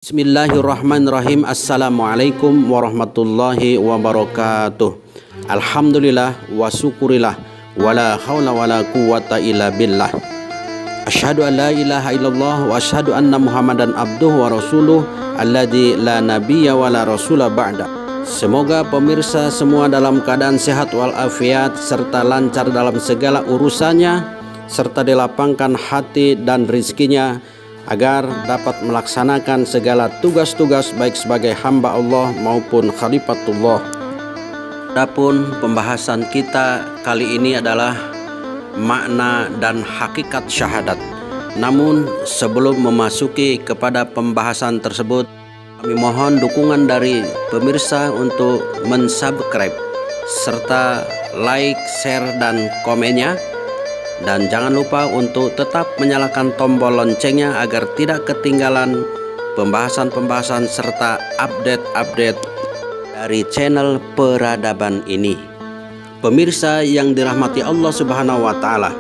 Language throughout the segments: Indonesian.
Bismillahirrahmanirrahim. Assalamualaikum warahmatullahi wabarakatuh. Alhamdulillah wa syukurillah wala haula wala quwata illa billah. Asyhadu an la ilaha illallah wa asyhadu anna Muhammadan abduhu wa rasuluh alladzi la nabiyya wa la rasula ba'da. Semoga pemirsa semua dalam keadaan sehat walafiat serta lancar dalam segala urusannya, serta dilapangkan hati dan rizkinya agar dapat melaksanakan segala tugas-tugas baik sebagai hamba Allah maupun khalifatullah. Adapun pembahasan kita kali ini adalah makna dan hakikat syahadat. Namun sebelum memasuki kepada pembahasan tersebut, kami mohon dukungan dari pemirsa untuk mensubscribe serta like, share, dan komennya. Dan jangan lupa untuk tetap menyalakan tombol loncengnya agar tidak ketinggalan pembahasan-pembahasan serta update-update dari channel peradaban ini. Pemirsa yang dirahmati Allah Subhanahu wa Ta'ala,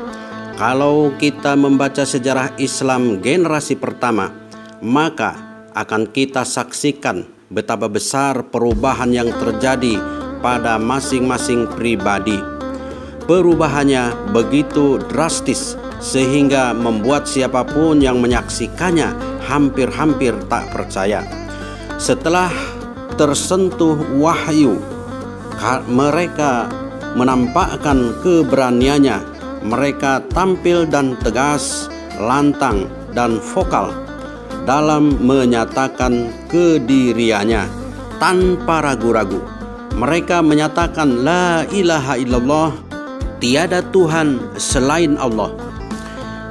kalau kita membaca sejarah Islam generasi pertama, maka akan kita saksikan betapa besar perubahan yang terjadi pada masing-masing pribadi. Perubahannya begitu drastis sehingga membuat siapapun yang menyaksikannya hampir-hampir tak percaya. Setelah tersentuh wahyu, mereka menampakkan keberaniannya. Mereka tampil dan tegas, lantang dan vokal dalam menyatakan kediriannya tanpa ragu-ragu. Mereka menyatakan la ilaha illallah, tiada Tuhan selain Allah.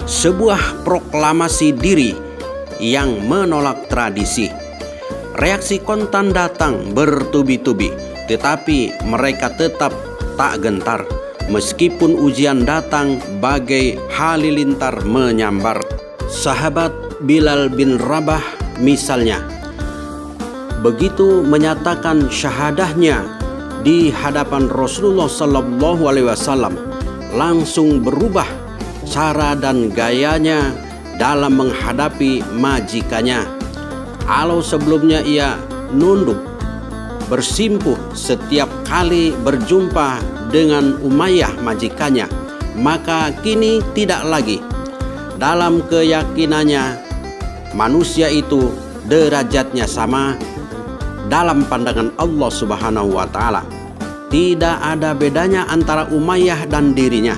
Sebuah proklamasi diri yang menolak tradisi. Reaksi kontan datang bertubi-tubi, tetapi mereka tetap tak gentar meskipun ujian datang bagai halilintar menyambar. Sahabat Bilal bin Rabah misalnya, begitu menyatakan syahadahnya di hadapan Rasulullah Sallallahu Alaihi Wasallam, langsung berubah cara dan gayanya dalam menghadapi majikannya. Kalau sebelumnya ia nunduk bersimpuh setiap kali berjumpa dengan Umayyah majikannya, maka kini tidak lagi. Dalam keyakinannya, manusia itu derajatnya sama dalam pandangan Allah Subhanahu wa Ta'ala. Tidak ada bedanya antara Umayyah dan dirinya.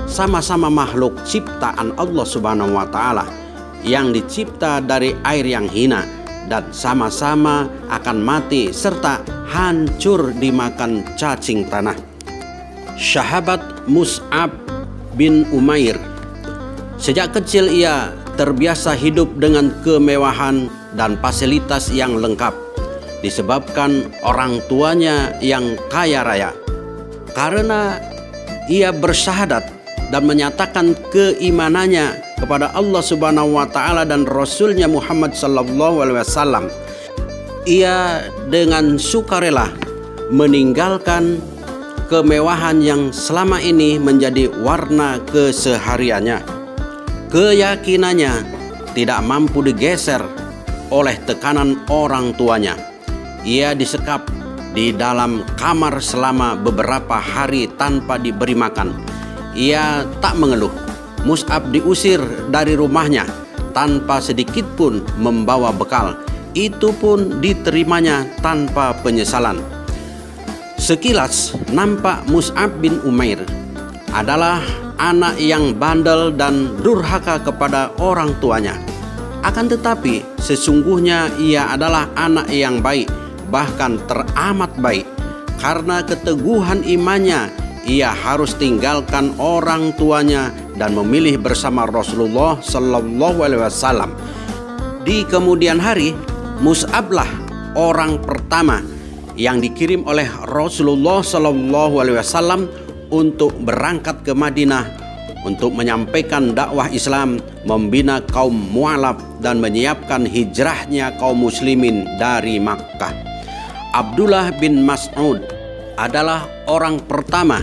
Sama-sama makhluk ciptaan Allah Subhanahu wa Ta'ala yang dicipta dari air yang hina, dan sama-sama akan mati serta hancur dimakan cacing tanah. Sahabat Mus'ab bin Umair, sejak kecil ia terbiasa hidup dengan kemewahan dan fasilitas yang lengkap disebabkan orang tuanya yang kaya raya. Karena ia bersyahadat dan menyatakan keimanannya kepada Allah Subhanahu wa Ta'ala dan Rasulnya Muhammad Sallallahu Alaihi Wasallam, ia dengan sukarela meninggalkan kemewahan yang selama ini menjadi warna kesehariannya. Keyakinannya tidak mampu digeser oleh tekanan orang tuanya. Ia disekap di dalam kamar selama beberapa hari tanpa diberi makan. Ia tak mengeluh. Mus'ab diusir dari rumahnya tanpa sedikit pun membawa bekal. Itu pun diterimanya tanpa penyesalan. Sekilas nampak Mus'ab bin Umair adalah anak yang bandel dan durhaka kepada orang tuanya. Akan tetapi sesungguhnya ia adalah anak yang baik, bahkan teramat baik. Karena keteguhan imannya, ia harus tinggalkan orang tuanya dan memilih bersama Rasulullah Sallallahu Alaihi Wasallam. Di kemudian hari, Mus'ablah orang pertama yang dikirim oleh Rasulullah Sallallahu Alaihi Wasallam untuk berangkat ke Madinah untuk menyampaikan dakwah Islam, membina kaum mu'alaf, dan menyiapkan hijrahnya kaum muslimin dari Makkah. Abdullah bin Mas'ud adalah orang pertama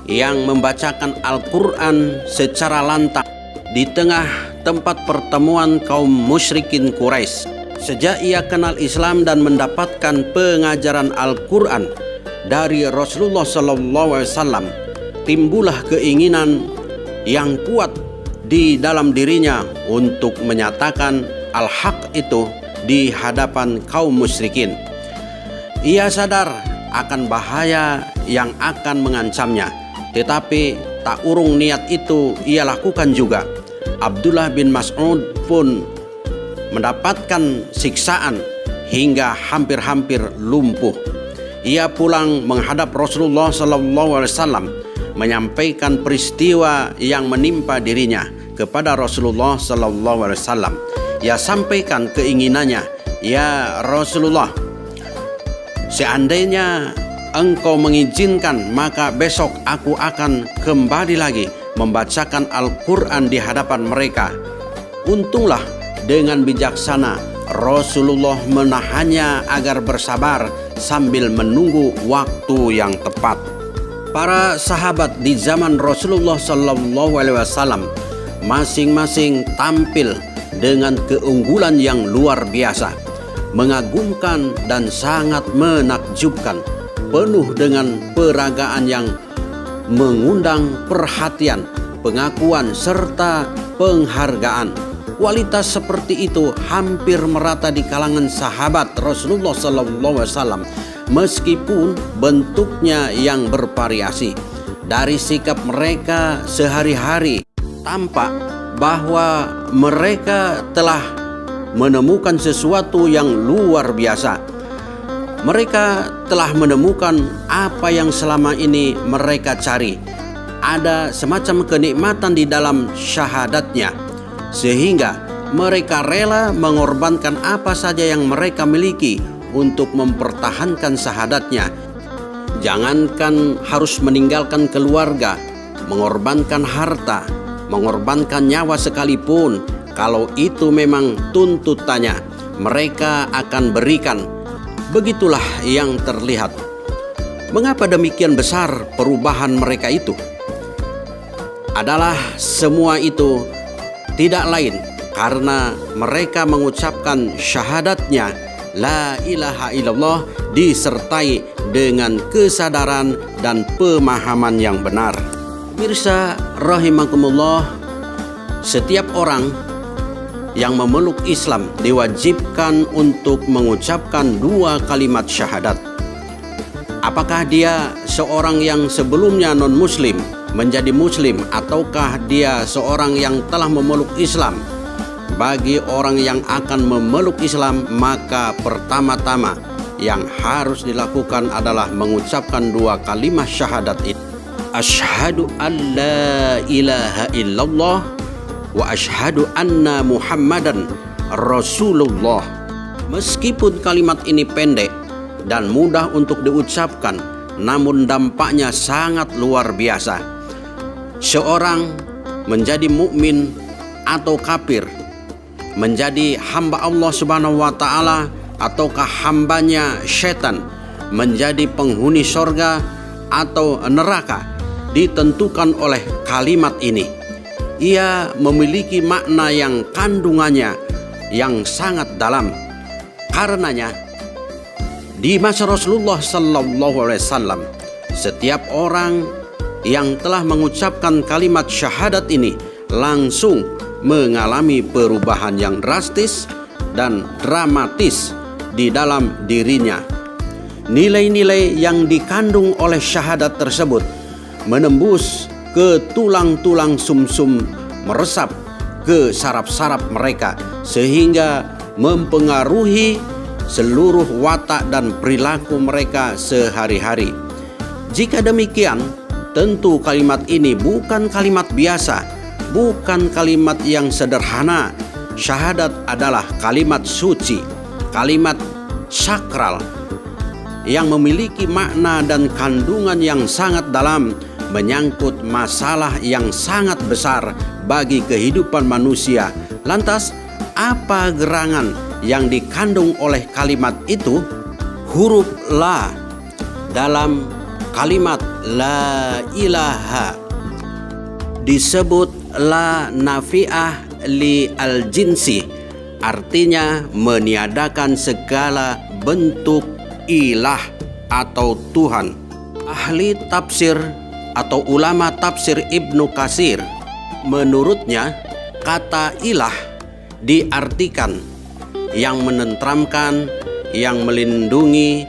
yang membacakan Al-Quran secara lantang di tengah tempat pertemuan kaum musyrikin Quraisy. Sejak ia kenal Islam dan mendapatkan pengajaran Al-Quran dari Rasulullah SAW, timbullah keinginan yang kuat di dalam dirinya untuk menyatakan al-haq itu di hadapan kaum musyrikin. Ia sadar akan bahaya yang akan mengancamnya, tetapi tak urung niat itu ia lakukan juga. Abdullah bin Mas'ud pun mendapatkan siksaan hingga hampir-hampir lumpuh. Ia pulang menghadap Rasulullah SAW, menyampaikan peristiwa yang menimpa dirinya kepada Rasulullah SAW. Ia sampaikan keinginannya, "Ya Rasulullah, seandainya engkau mengizinkan, maka besok aku akan kembali lagi membacakan Al-Quran di hadapan mereka." Untunglah dengan bijaksana Rasulullah menahannya agar bersabar sambil menunggu waktu yang tepat. Para sahabat di zaman Rasulullah SAW masing-masing tampil dengan keunggulan yang luar biasa, mengagumkan dan sangat menakjubkan, penuh dengan peragaan yang mengundang perhatian, pengakuan serta penghargaan. Kualitas seperti itu hampir merata di kalangan sahabat Rasulullah SAW, meskipun bentuknya yang bervariasi. Dari sikap mereka sehari-hari tampak bahwa mereka telah menemukan sesuatu yang luar biasa. Mereka telah menemukan apa yang selama ini mereka cari. Ada semacam kenikmatan di dalam syahadatnya, sehingga mereka rela mengorbankan apa saja yang mereka miliki untuk mempertahankan syahadatnya. Jangankan harus meninggalkan keluarga, mengorbankan harta, mengorbankan nyawa sekalipun, kalau itu memang tuntutannya, mereka akan berikan. Begitulah yang terlihat. Mengapa demikian besar perubahan mereka itu? Adalah semua itu tidak lain karena mereka mengucapkan syahadatnya la ilaha illallah disertai dengan kesadaran dan pemahaman yang benar. Mirsa rahimakumullah, setiap orang yang memeluk Islam diwajibkan untuk mengucapkan 2 kalimat syahadat. Apakah dia seorang yang sebelumnya non-muslim menjadi muslim, ataukah dia seorang yang telah memeluk Islam? Bagi orang yang akan memeluk Islam, maka pertama-tama yang harus dilakukan adalah mengucapkan 2 kalimat syahadat itu. Asyhadu an la ilaha illallah wa asyhadu anna Muhammadan Rasulullah. Meskipun kalimat ini pendek dan mudah untuk diucapkan, namun dampaknya sangat luar biasa. Seorang menjadi mukmin atau kafir, menjadi hamba Allah Subhanahu wa taala ataukah hambanya setan, menjadi penghuni surga atau neraka, ditentukan oleh kalimat ini. Ia memiliki makna yang kandungannya yang sangat dalam. Karenanya di masa Rasulullah SAW, setiap orang yang telah mengucapkan kalimat syahadat ini langsung mengalami perubahan yang drastis dan dramatis di dalam dirinya. Nilai-nilai yang dikandung oleh syahadat tersebut menembus ke tulang-tulang sumsum, meresap ke saraf-saraf mereka, sehingga mempengaruhi seluruh watak dan perilaku mereka sehari-hari. Jika demikian, tentu kalimat ini bukan kalimat biasa, bukan kalimat yang sederhana. Syahadat adalah kalimat suci, kalimat sakral yang memiliki makna dan kandungan yang sangat dalam, menyangkut masalah yang sangat besar bagi kehidupan manusia. Lantas, apa gerangan yang dikandung oleh kalimat itu? Huruf la dalam kalimat la ilaha disebut la nafi'ah li al-jinsi, artinya meniadakan segala bentuk ilah atau Tuhan. Ahli tafsir atau ulama tafsir Ibnu Katsir, menurutnya kata ilah diartikan yang menenteramkan, yang melindungi,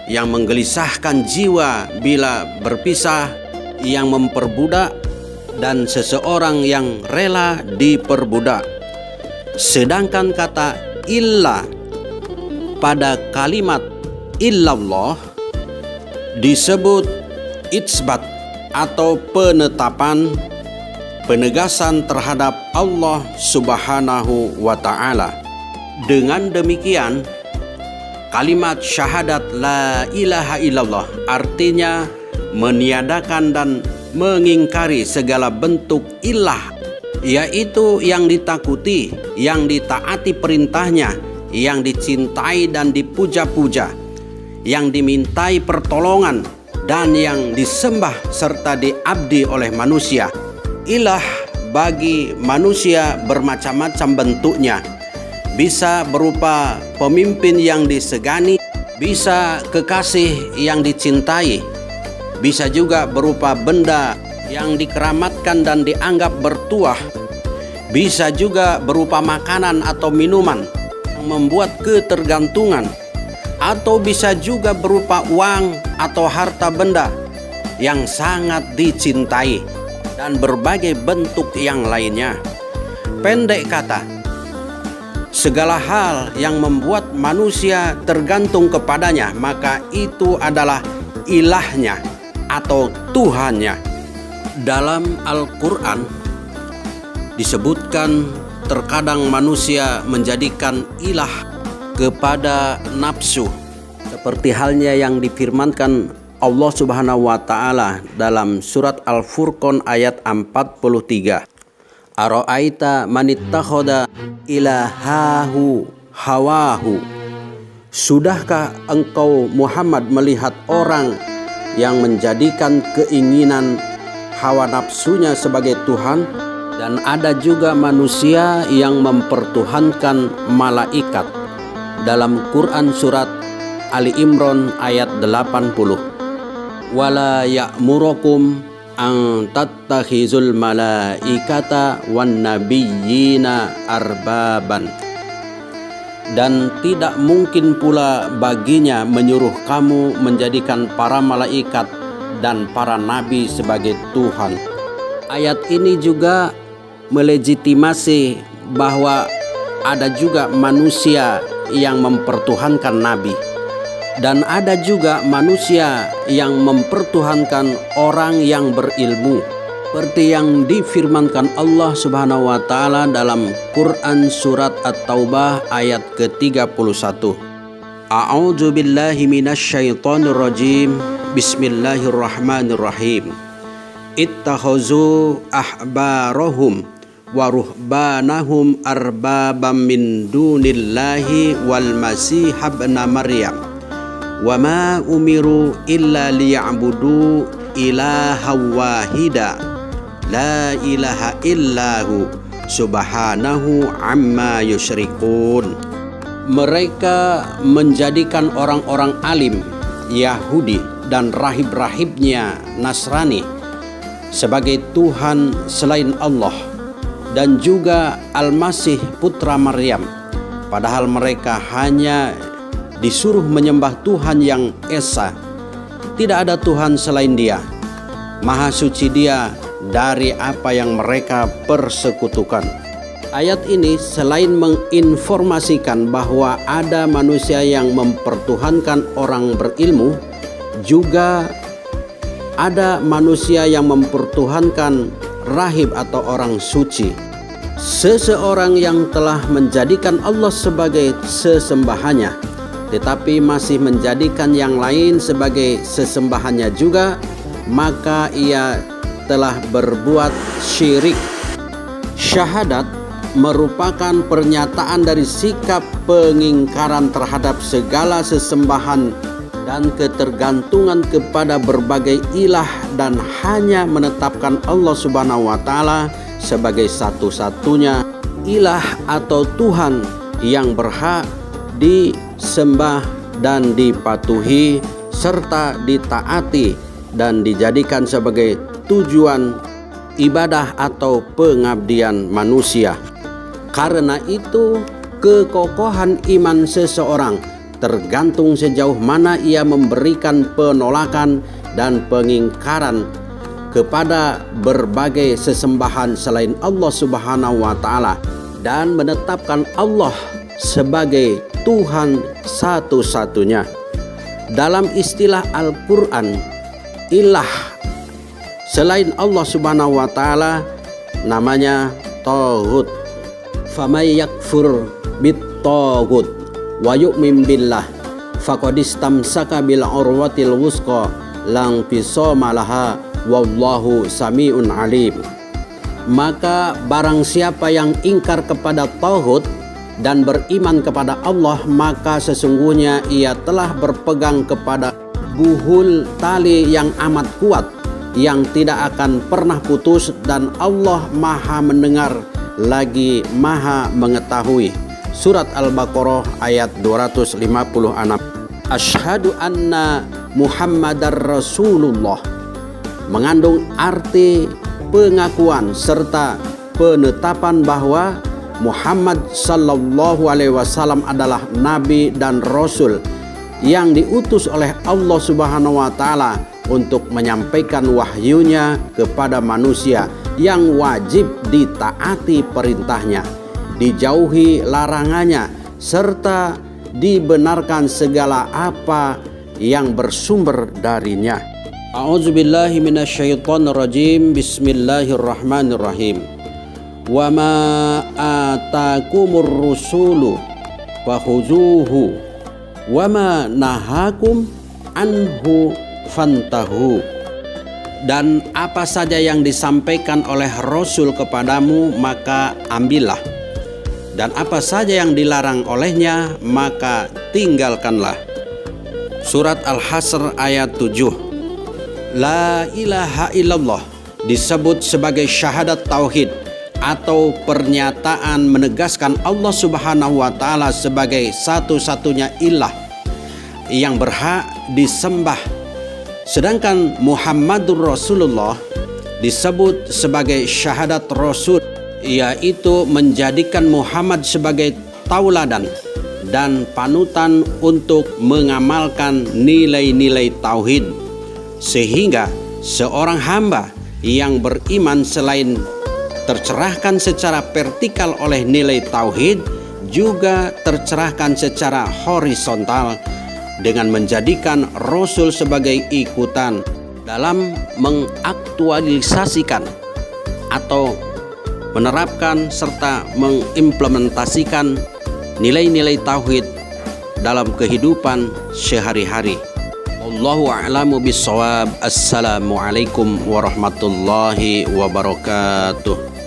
yang menggelisahkan jiwa bila berpisah, yang memperbudak, dan seseorang yang rela diperbudak. Sedangkan kata illah pada kalimat illallah disebut itsbat atau penetapan, penegasan terhadap Allah Subhanahu wa ta'ala. Dengan demikian, kalimat syahadat la ilaha illallah artinya meniadakan dan mengingkari segala bentuk ilah, yaitu yang ditakuti, yang ditaati perintahnya, yang dicintai dan dipuja-puja, yang dimintai pertolongan, dan yang disembah serta diabdi oleh manusia. Ilah bagi manusia bermacam-macam bentuknya. Bisa berupa pemimpin yang disegani, bisa kekasih yang dicintai, bisa juga berupa benda yang dikeramatkan dan dianggap bertuah, bisa juga berupa makanan atau minuman yang membuat ketergantungan, atau bisa juga berupa uang atau harta benda yang sangat dicintai, dan berbagai bentuk yang lainnya. Pendek kata, segala hal yang membuat manusia tergantung kepadanya, maka itu adalah ilahnya atau Tuhannya. Dalam Al-Quran disebutkan terkadang manusia menjadikan ilah kepada nafsu, seperti halnya yang difirmankan Allah Subhanahu wa ta'ala dalam surat Al-Furqan ayat 43. Ara'aita manittakhadha ilahahu hawahu. Sudahkah engkau Muhammad melihat orang yang menjadikan keinginan hawa nafsunya sebagai Tuhan? Dan ada juga manusia yang mempertuhankan malaikat. Dalam Quran surat Ali Imran ayat 80. Wala ya'murukum an tattakhizul malaikata wan nabiyyina arbaban. Dan tidak mungkin pula baginya menyuruh kamu menjadikan para malaikat dan para nabi sebagai Tuhan. Ayat ini juga melegitimasi bahwa ada juga manusia yang mempertuhankan nabi, dan ada juga manusia yang mempertuhankan orang yang berilmu, seperti yang difirmankan Allah Subhanahu wa ta'ala dalam Quran surat At-Taubah ayat ke-31. A'udzu billahi minasyaitonir rajim. Bismillahirrahmanirrahim. Ittakhazu ahbarahum wa ruhbanahum arbabam min dunillahi wal masih ibn Maryam. Wa ma umiru illa liya'budu ilaha wahida la ilaha illahu subhanahu amma yusyrikun. Mereka menjadikan orang-orang alim Yahudi dan rahib-rahibnya Nasrani sebagai Tuhan selain Allah, dan juga Al-Masih putra Maryam, padahal mereka hanya disuruh menyembah Tuhan yang esa. Tidak ada Tuhan selain Dia. Maha suci Dia dari apa yang mereka persekutukan. Ayat ini selain menginformasikan bahwa ada manusia yang mempertuhankan orang berilmu, juga ada manusia yang mempertuhankan rahib atau orang suci. Seseorang yang telah menjadikan Allah sebagai sesembahannya, tetapi masih menjadikan yang lain sebagai sesembahannya juga, maka ia telah berbuat syirik. Syahadat merupakan pernyataan dari sikap pengingkaran terhadap segala sesembahan dan ketergantungan kepada berbagai ilah, dan hanya menetapkan Allah Subhanahu wa ta'ala sebagai satu-satunya ilah atau Tuhan yang berhak disembah dan dipatuhi serta ditaati dan dijadikan sebagai tujuan ibadah atau pengabdian manusia. Karena itu, kekokohan iman seseorang tergantung sejauh mana ia memberikan penolakan dan pengingkaran kepada berbagai sesembahan selain Allah Subhanahu wa Ta'ala dan menetapkan Allah sebagai Tuhan satu-satunya. Dalam istilah Al-Quran, ilah selain Allah Subhanahu wa Ta'ala namanya Taghut. Famay yakfur bit-taghut wa yu'min billah faqad istamsaka bil urwatil wusqa lang fisama laha wallahu samiun alim. Maka barang siapa yang ingkar kepada Taghut dan beriman kepada Allah, maka sesungguhnya ia telah berpegang kepada buhul tali yang amat kuat yang tidak akan pernah putus, dan Allah Maha mendengar lagi Maha mengetahui. Surat Al-Baqarah ayat 256. Asyhadu anna Muhammadar Rasulullah mengandung arti pengakuan serta penetapan bahwa Muhammad sallallahu alaihi wasallam adalah nabi dan rasul yang diutus oleh Allah Subhanahu wa Ta'ala untuk menyampaikan wahyunya kepada manusia, yang wajib ditaati perintahnya, dijauhi larangannya, serta dibenarkan segala apa yang bersumber darinya. A'udzubillahi minasyaitonirrajim. Bismillahirrahmanirrahim. Wa ma atakumur rusulu fakhuzuhu wa ma nahakum anhu fantahu. Dan apa saja yang disampaikan oleh Rasul kepadamu maka ambillah, dan apa saja yang dilarang olehnya maka tinggalkanlah. Surat Al-Hasr ayat 7. La ilaha illallah disebut sebagai syahadat tauhid atau pernyataan menegaskan Allah Subhanahu wa Ta'ala sebagai satu-satunya ilah yang berhak disembah. Sedangkan Muhammadur Rasulullah disebut sebagai syahadat Rasul, yaitu menjadikan Muhammad sebagai tauladan dan panutan untuk mengamalkan nilai-nilai tauhid, sehingga seorang hamba yang beriman selain tercerahkan secara vertikal oleh nilai tauhid, juga tercerahkan secara horizontal dengan menjadikan Rasul sebagai ikutan dalam mengaktualisasikan atau menerapkan serta mengimplementasikan nilai-nilai tauhid dalam kehidupan sehari-hari. Wallahu a'lamu bissawab. Assalamualaikum warahmatullahi wabarakatuh.